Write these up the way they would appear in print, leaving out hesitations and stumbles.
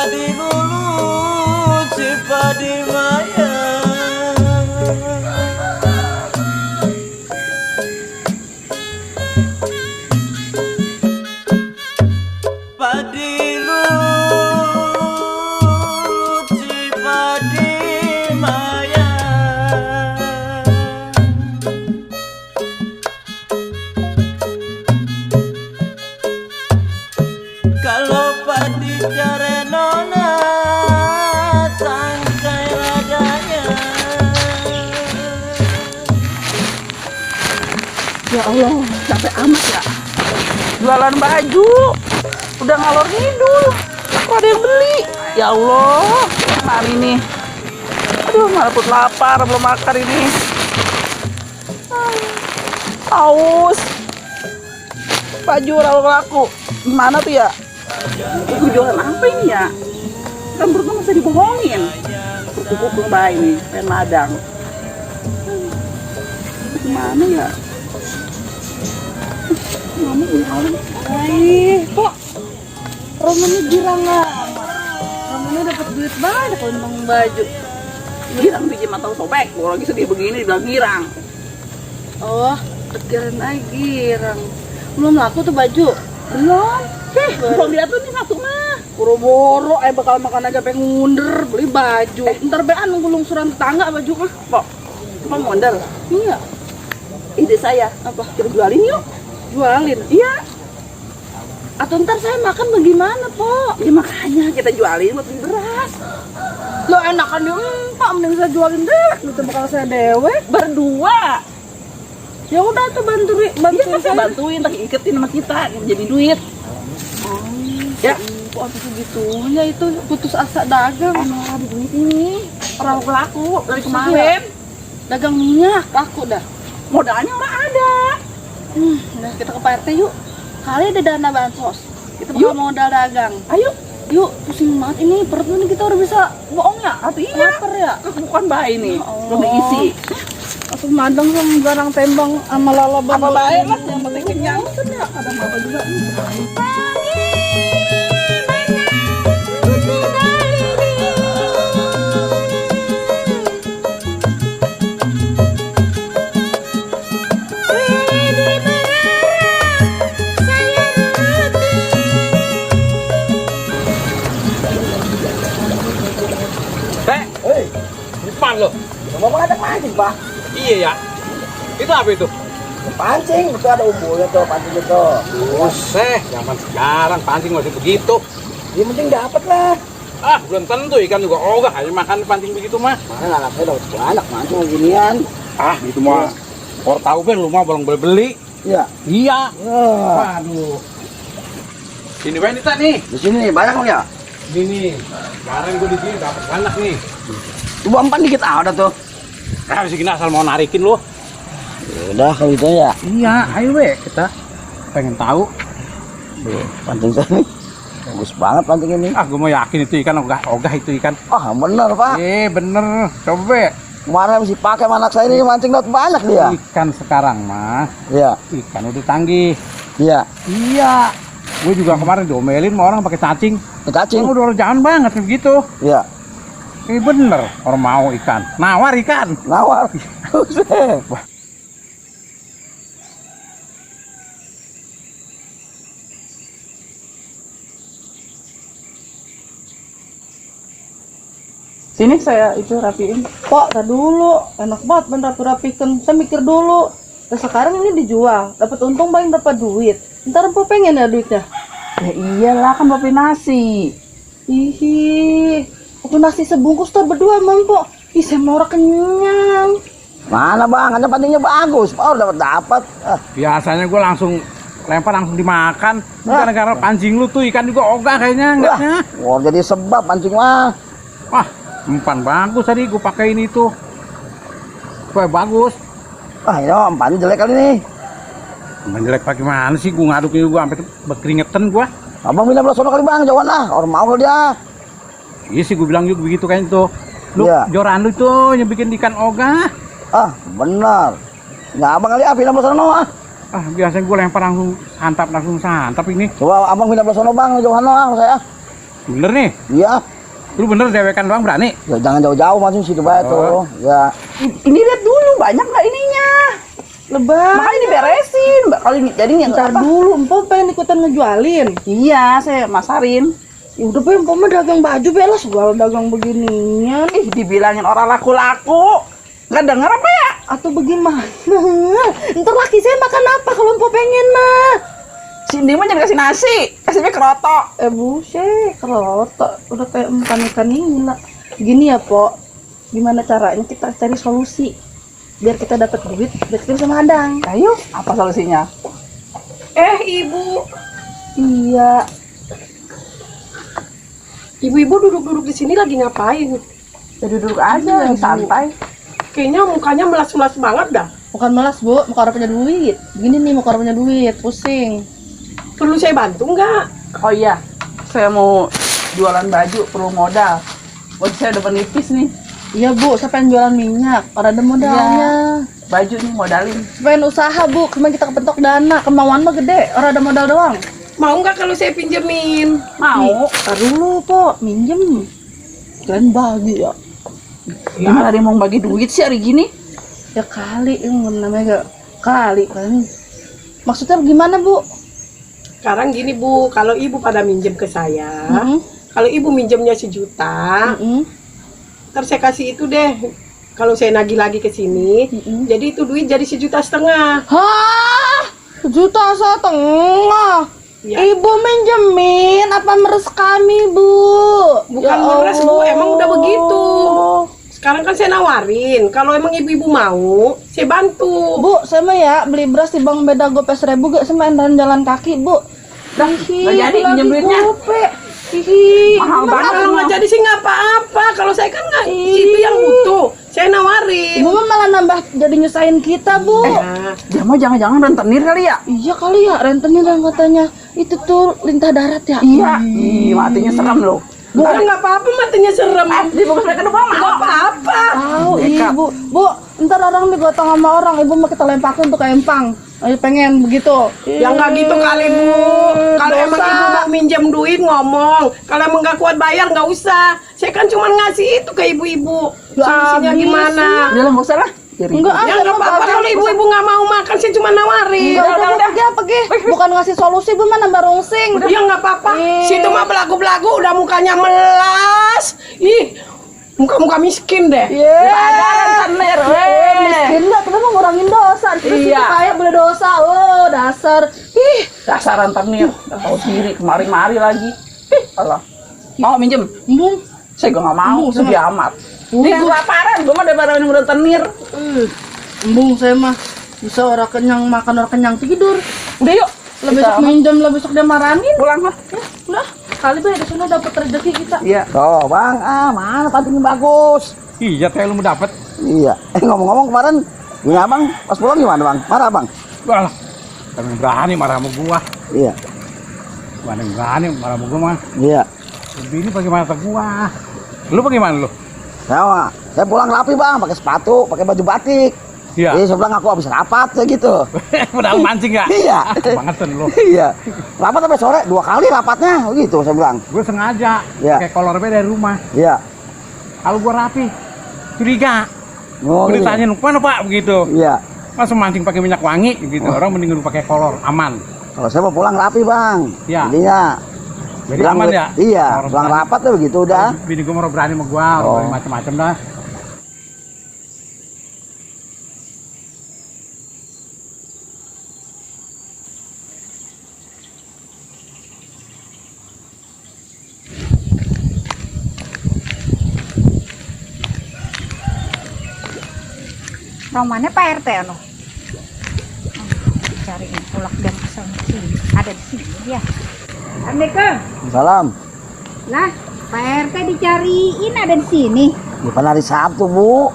padi lulu si padi maya. Padi lulu si padi maya. Kalau padi carenona tangkai radanya. Ya Allah, capek amat ya. Jualan baju, udah ngalor ngidul. Kok ada yang beli? Ya Allah, mana ini? Aduh, malah put lapar, belum makan ini. Aus. Baju laku. Gimana tuh ya? Ibu jualan apa ini ya? Kan perut nggak bisa dibohongin. Kuku belum baik nih, pengen ladang. Gimana ya? Mama gimana? Kok Romannya girang lah. Romannya dapat duit banyak kalau tentang baju. Girang biji mata sobek. Kalau lagi sedih begini dibilang girang. Oh, kirain aja girang. Belum laku tuh baju. Belum. Belum lihat tuh nih satu mah. Boro-boro, bakal makan aja pengen ngunder beli baju. Ntar bean nunggu lungsuran tetangga baju mah. Pok, mau mondar? Iya. Ide saya apa? Kita jualin yuk. Jualin? Iya. Atau ntar saya makan bagaimana, Pok? Ya makanya kita jualin buat beli beras. Lo enakan di Pak, mending saya jualin deh. Itu bakal saya dewe berdua. Ya udah tuh bantuin ya, saya bantuin, tak iketin sama kita jadi duit. Oh, ya. Kok habis segitunya itu putus asa dagang. Emang ada duit ini. Orang laku dari kemarin. Dagang minyak laku dah. Modalnya orang ada. Nah, kita ke Pak RT yuk. Kali ada dana bansos. Kita bakal modal dagang. Ayo. Yuk, pusing banget ini. Perut ini kita udah bisa bohong ya? Atau iya? Lapar ya? Bukan bayi nih. Belum diisi. Atau madang sama garang tembang sama lalaban. Apa baik lah, yang penting kenyang. Ya, ada apa juga. Loh, mau ngajak mancing, Pak. iya ya. Itu apa itu? Pancing, itu ada umurnya tuh, pancing itu. Buset, zaman sekarang pancing masih begitu. Yang penting dapat lah. Ah, belum tentu ikan juga ogah aja makan pancing begitu mah. Mana anak saya dapat banyak mancing beginian. Ah, itu mah. Orang tahu kan lu mah belum beli. Iya. Iya. Waduh. Ini wanita nih. Di sini banyak nggak ya? Ini. Sekarang gue di sini dapat banyak nih. Coba empan dikit ada tuh. Nah, segini asal mau narikin lu. Udah kalau gitu ya. Iya, ayo we kita pengen tahu. Pancing saya nih. Bagus banget pancing ini. Ah, gue mau yakin itu ikan ogah itu ikan. Ah, bener, Pak. Bener. Coba. Kemarin mesti pakai sama anak saya ini mancing dapat banyak dia. Ikan sekarang mah. Iya. Ikan udah canggih. Iya. Iya. Gue juga kemarin diomelin sama orang pakai cacing. Cacing. Udah jangan banget begitu. Iya. Ini bener orang mau ikan. Nawar ikan. Nawar. Wah. Sini saya itu rapiin. Pok, tar dulu. Enak banget ben rapi-rapikan. Saya mikir dulu. Nah, sekarang ini dijual, dapat untung paling dapat duit. Ntar Pok pengen ya duitnya. Ya iyalah kan Pok nasi. Ih, Pok nasi sebungkus tuh berdua emang Pok. Ih, saya mau kenyang. Mana Bang? Ada pancingnya bagus. Oh, dapat. Biasanya gue langsung lempar langsung dimakan. Gara-gara pancing lu tuh ikan juga ogah kayaknya enggaknya. Wah, jadi sebab pancing mah. Wah, umpan bagus tadi gue pakai ini tuh. Wah, bagus. Ah, ini umpan jelek kali nih. Umpan jelek pakai mana sih? Gue ngaduknya gue sampai berkeringetan gue. Abang bilang belah sono kali Bang, jauhan lah. Orang mau kalau dia. Iya sih gue bilang juga begitu kan itu. Lu Iya. joran lu tuh yang bikin ikan ogah. Ah, benar. Nah, abang kali bilang belah sono ah. Ah, biasanya gue lempar langsung santap ini. Coba abang bilang belah sono Bang, jauhan lah saya. Bener nih. Iya. Lu bener dewekan doang berani? Ya jangan jauh-jauh masuk situ bae tuh. Ya. Ini lihat dulu banyak nggak ininya. Lebar. Makanya diberesin. Kali jadi ntar dulu, Empok pengen ikutan ngejualin. Iya, saya masarin. Ya udah Pe, Empok mah dagang baju belas, jual dagang beginian. Dibilangin orang laku-laku. Nggak denger apa ya? Atau bagaimana? Ntar laki saya makan apa kalau Empok pengen mah? Cindy mah jangan kasih nasi, kasihnya kerotok. Buset, kerotok. Udah kayak ikan ini lah. Gini ya, Pok. Gimana caranya kita cari solusi biar kita dapat duit, biar kita bisa madang. Ayo, apa solusinya? Ibu. Iya. Ibu-ibu duduk-duduk di sini lagi ngapain? Ya duduk aja, yang santai. Kayaknya mukanya melas-melas banget dah. Bukan melas Bu, muka orang punya duit. Begini nih muka orang punya duit, pusing. Perlu saya bantu nggak? Oh iya, saya mau jualan baju, perlu modal. Buat saya udah menipis nih. Iya Bu, saya pengen jualan minyak, orang ada modalnya. Baju nih modalin. Pengen usaha Bu, cuma kita kepentok dana, kemauan mah gede, orang ada modal doang. Mau nggak kalau saya pinjemin? Mau. Tar dulu Po, minjem. Kalian bagi ya. Gimana dia mau bagi duit sih hari gini? Ya kali, namanya gak kali kan. Maksudnya gimana Bu? Sekarang gini Bu, kalau ibu pada minjem ke saya, kalau ibu minjemnya 1 juta, ntar saya kasih itu deh. Kalau saya nagih lagi ke sini, jadi itu duit jadi 1,5 juta. Hah? 1,5 juta? Ya. Ibu minjemin apa meres kami Bu? Bukan meres Bu, emang udah begitu. Sekarang kan saya nawarin, kalau emang ibu-ibu mau, saya bantu. Bu, saya mah ya beli beras di Bang Beda Gope 1.000 gak sih main jalan kaki Bu. Dah, nggak jadi pinjam duitnya. Mahal banget. Kalau nggak jadi sih nggak apa-apa. Kalau saya kan nggak, itu yang butuh. Saya nawarin. Ibu mah malah nambah jadi nyusahin kita Bu. Dia mau jangan-jangan rentenir kali ya? Iya kali ya, rentenir yang katanya itu tuh lintah darat ya. Iya. Ih, matinya serem loh. Bukan nggak apa-apa, matinya serem. Dibungkus mereka doang. Nggak apa-apa. Tahu Ibu. Bu, ntar orang digotong sama orang, Ibu mau kita lempakin untuk ke empang. Ayo pengen begitu. Ya nggak gitu kali Bu. Kalau emang ibu mau minjem duit ngomong. Kalau emang nggak kuat bayar nggak usah. Saya kan cuma ngasih itu ke ibu-ibu. Solusinya gimana? Udah lah, nggak usah lah. Enggak Ya nggak apa-apa kalau ibu-ibu nggak mau makan, saya cuma nawarin. Udah pergi. Bukan ngasih solusi, Bu mah nambah rungsing. Ya nggak apa-apa. Situ mah belagu-belagu udah mukanya melas. Ih, muka-muka miskin deh. Rentenir, Miskin lah, kenapa ngurangin dosa? Terus Iya. kaya boleh dosa. Oh, dasar. Ih, dasar rentenir. Tahu sendiri kemari-mari lagi. Allah. Mau minjem? Bu. Saya juga nggak mau, sedih amat. Dia kelaparan, gue mah daripada minum rentenir. Embung saya mah bisa orang kenyang makan, orang kenyang tidur. Udah yuk. Lah besok minjem, lah besok dia marahin. Pulang lah. Udah, kali bae di sana dapat rezeki kita. Iya. Tuh bang, mana pancingnya bagus. Iya, kayak lu mau dapet. Iya. Ngomong-ngomong kemarin, gini abang pas pulang gimana bang? Marah bang? Wah lah. Jangan berani marah sama gua. Iya. Mana yang berani marah sama gua mah. Iya. Ini bagaimana ke gua? Lu bagaimana lu? Saya pulang rapi bang, pakai sepatu, pakai baju batik. Iya. Saya bilang aku habis rapat ya gitu. Padahal mancing ya? Iya. Banget lu. Iya. Rapat sampai sore 2 kali rapatnya, gitu saya bilang. Gue sengaja Iya. pakai kolor beda dari rumah. Iya. Kalau gua rapi, curiga. Oh, Gue iya. ditanya, "Kemana Pak?" begitu. Iya. Masa mancing pakai minyak wangi gitu. Orang mending lu pakai kolor, aman. Kalau saya mau pulang rapi bang. Iya. Jadinya Jadi aman ya? Iya, Orang pulang berani. rapat tuh begitu udah. Bini gue mau berani sama gua, Oh. macam-macam dah. Romannya Pak RT anu. Cariin ulak dan kesana sini. Ada di sini dia. Assalamualaikum. Salam. Lah, Pak RT dicariin ada di sini. Bukan hari Sabtu bu.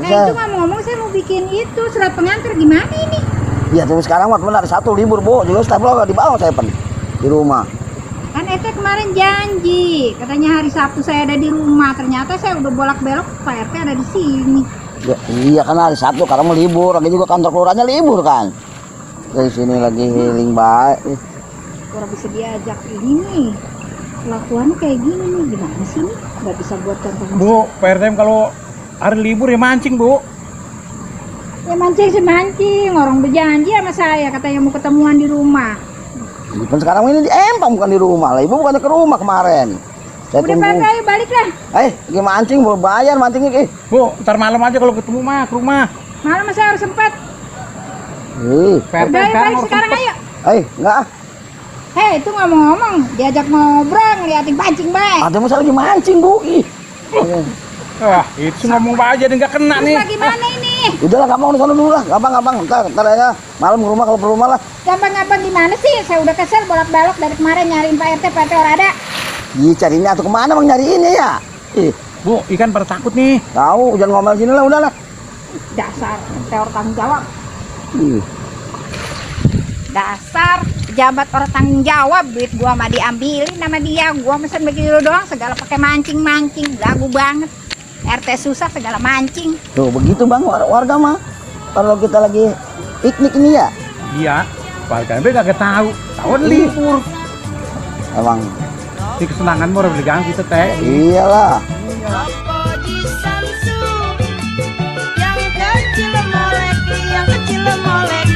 Nah itu ngomong-ngomong saya mau bikin itu surat pengantar gimana ini? Iya tapi sekarang waktu hari Sabtu libur bu. Juga stapel nggak dibawa saya pen di rumah. Kan RT kemarin janji katanya hari Sabtu saya ada di rumah. Ternyata saya udah bolak-belok Pak RT ada di sini. Ya, iya kan hari Sabtu karena mau libur. Lagi juga kantor kelurahannya libur kan. Dari sini lagi healing baik. Kurang bisa diajak ini nih. Kelakuannya kayak gini nih, gimana sih nih? Nggak bisa buat contoh. Bu, Pak RT kalau hari libur ya mancing, Bu. Ya mancing sih mancing, orang berjanji sama saya katanya mau ketemuan di rumah. Kan sekarang ini di Empang bukan di rumah lah. Ibu bukannya ke rumah kemarin. Saya Udah tunggu. Pak RT, ayo balik lah. Pergi mancing, mau bayar mancingnya. Bu, ntar malam aja kalau ketemu mah ke rumah. Malam saya harus sempat. Pak RT Udah ayo sekarang balik harus sekarang sempet. ayo. Enggak ah. Hei, itu ngomong-ngomong, diajak ngobrol, ngeliatin pancing baik. Ada masalah lagi mancing, Bu. Wah, itu ngomong aja dan nggak kena Terus nih. bagaimana ini? Udahlah, gampang di sana dulu lah. Gampang. Ntar aja malam ke rumah kalau ke rumah lah. Gampang-gampang gimana sih? Saya udah kesel bolak-balik dari kemarin nyariin Pak RT orang ada. Ih, cari ini atau kemana bang nyariinnya ya? Bu, ikan pada takut nih. Tahu, jangan ngomel sini lah, udahlah. Dasar teor tanggung jawab. Ih, Dasar pejabat orang tanggung jawab, duit gua mah diambilin sama dia. Gua mesen begitu doang, segala pakai mancing-mancing, lagu banget. RT susah segala mancing. tuh begitu bang warga mah. Kalau kita lagi piknik ini ya, Iya, warga NB nggak tahu. Tahun libur. emang Di kesenangan mau udah diganggu kita teh. iyalah. Yang kecil molek